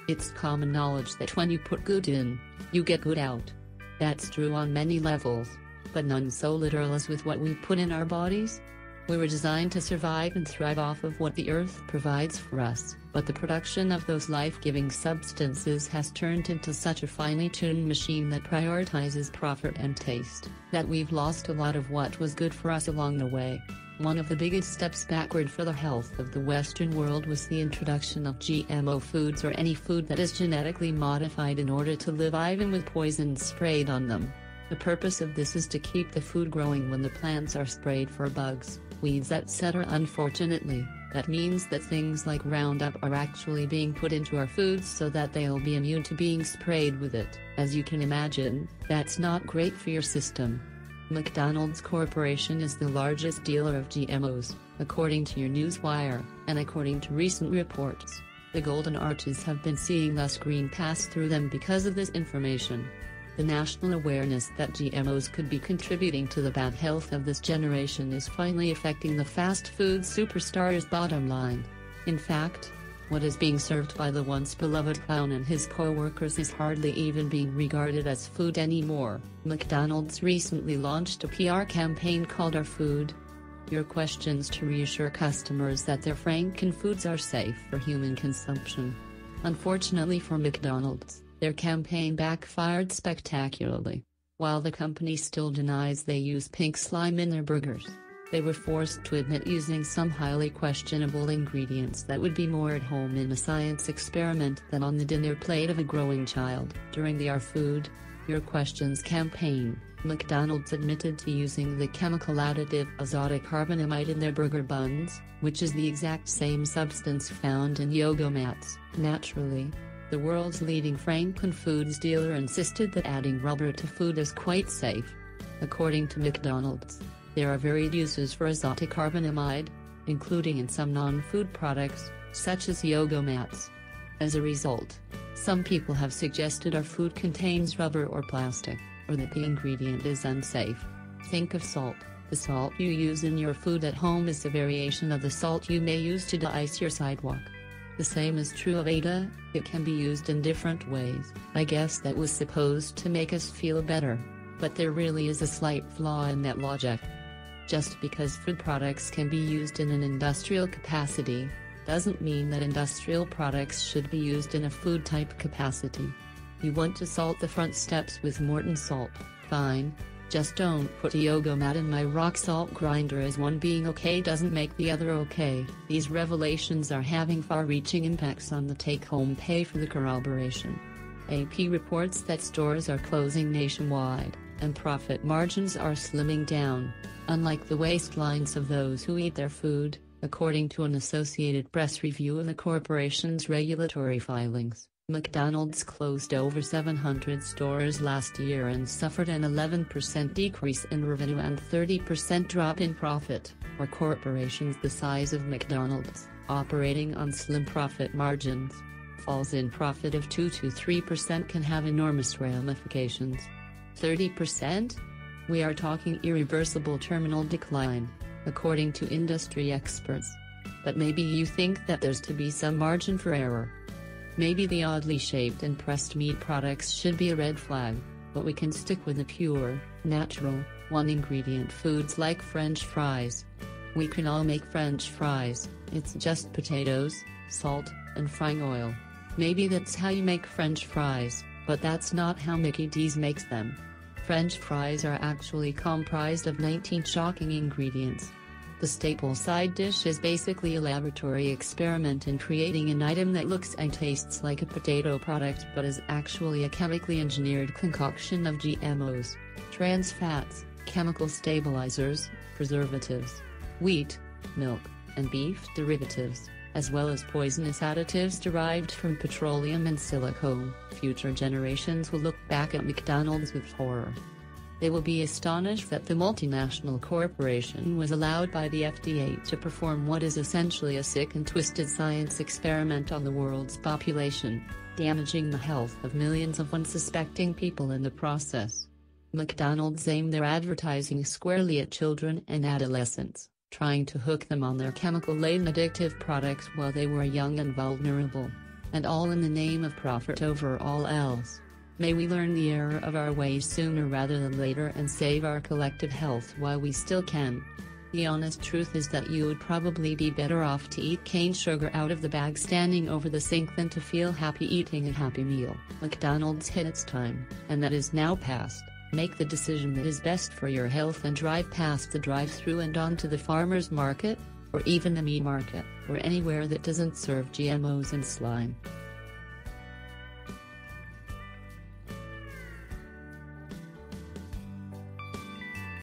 It's common knowledge that when you put good in, you get good out. That's true on many levels, but none so literal as with what we put in our bodies. We were designed to survive and thrive off of what the earth provides for us, but the production of those life-giving substances has turned into such a finely tuned machine that prioritizes profit and taste, that we've lost a lot of what was good for us along the way. One of the biggest steps backward for the health of the Western world was the introduction of GMO foods, or any food that is genetically modified in order to live even with poisons sprayed on them. The purpose of this is to keep the food growing when the plants are sprayed for bugs, weeds, etc. Unfortunately, that means that things like Roundup are actually being put into our foods so that they'll be immune to being sprayed with it. As you can imagine, that's not great for your system. McDonald's Corporation is the largest dealer of GMOs, according to your Newswire, and according to recent reports, the Golden Arches have been seeing less green pass through them because of this information. The national awareness that GMOs could be contributing to the bad health of this generation is finally affecting the fast food superstars' bottom line. In fact, what is being served by the once beloved clown and his co-workers is hardly even being regarded as food anymore. McDonald's recently launched a PR campaign called Our Food, Your Questions, to reassure customers that their Franken foods are safe for human consumption. Unfortunately for McDonald's, their campaign backfired spectacularly. While the company still denies they use pink slime in their burgers, they were forced to admit using some highly questionable ingredients that would be more at home in a science experiment than on the dinner plate of a growing child. During the Our Food, Your Questions campaign, McDonald's admitted to using the chemical additive azotocarbonamide in their burger buns, which is the exact same substance found in yoga mats. Naturally, the world's leading Franken Foods dealer insisted that adding rubber to food is quite safe. According to McDonald's, there are varied uses for azotocarbonamide, including in some non-food products, such as yoga mats. As a result, some people have suggested our food contains rubber or plastic, or that the ingredient is unsafe. Think of salt. The salt you use in your food at home is a variation of the salt you may use to de-ice your sidewalk. The same is true of Ada, it can be used in different ways. I guess that was supposed to make us feel better, but there really is a slight flaw in that logic. Just because food products can be used in an industrial capacity, doesn't mean that industrial products should be used in a food-type capacity. You want to salt the front steps with Morton salt, fine. Just don't put a yoga mat in my rock salt grinder, as one being okay doesn't make the other okay. These revelations are having far-reaching impacts on the take-home pay for the corporation. AP reports that stores are closing nationwide, and profit margins are slimming down, unlike the waistlines of those who eat their food, according to an Associated Press review of the corporation's regulatory filings. McDonald's closed over 700 stores last year and suffered an 11% decrease in revenue and 30% drop in profit. For corporations the size of McDonald's, operating on slim profit margins, falls in profit of 2 to 3% can have enormous ramifications. 30%? We are talking irreversible terminal decline, according to industry experts. But maybe you think that there's to be some margin for error. Maybe the oddly shaped and pressed meat products should be a red flag, but we can stick with the pure, natural, one-ingredient foods like French fries. We can all make French fries, it's just potatoes, salt, and frying oil. Maybe that's how you make French fries, but that's not how Mickey D's makes them. French fries are actually comprised of 19 shocking ingredients. The staple side dish is basically a laboratory experiment in creating an item that looks and tastes like a potato product but is actually a chemically engineered concoction of GMOs, trans fats, chemical stabilizers, preservatives, wheat, milk, and beef derivatives, as well as poisonous additives derived from petroleum and silicone. Future generations will look back at McDonald's with horror. They will be astonished that the multinational corporation was allowed by the FDA to perform what is essentially a sick and twisted science experiment on the world's population, damaging the health of millions of unsuspecting people in the process. McDonald's aimed their advertising squarely at children and adolescents, trying to hook them on their chemical-laden addictive products while they were young and vulnerable. and all in the name of profit over all else. May we learn the error of our ways sooner rather than later and save our collective health while we still can. The honest truth is that you would probably be better off to eat cane sugar out of the bag standing over the sink than to feel happy eating a Happy Meal. McDonald's hit its time, and that is now past. Make the decision that is best for your health and drive past the drive-thru and on to the farmer's market, or even the meat market, or anywhere that doesn't serve GMOs and slime.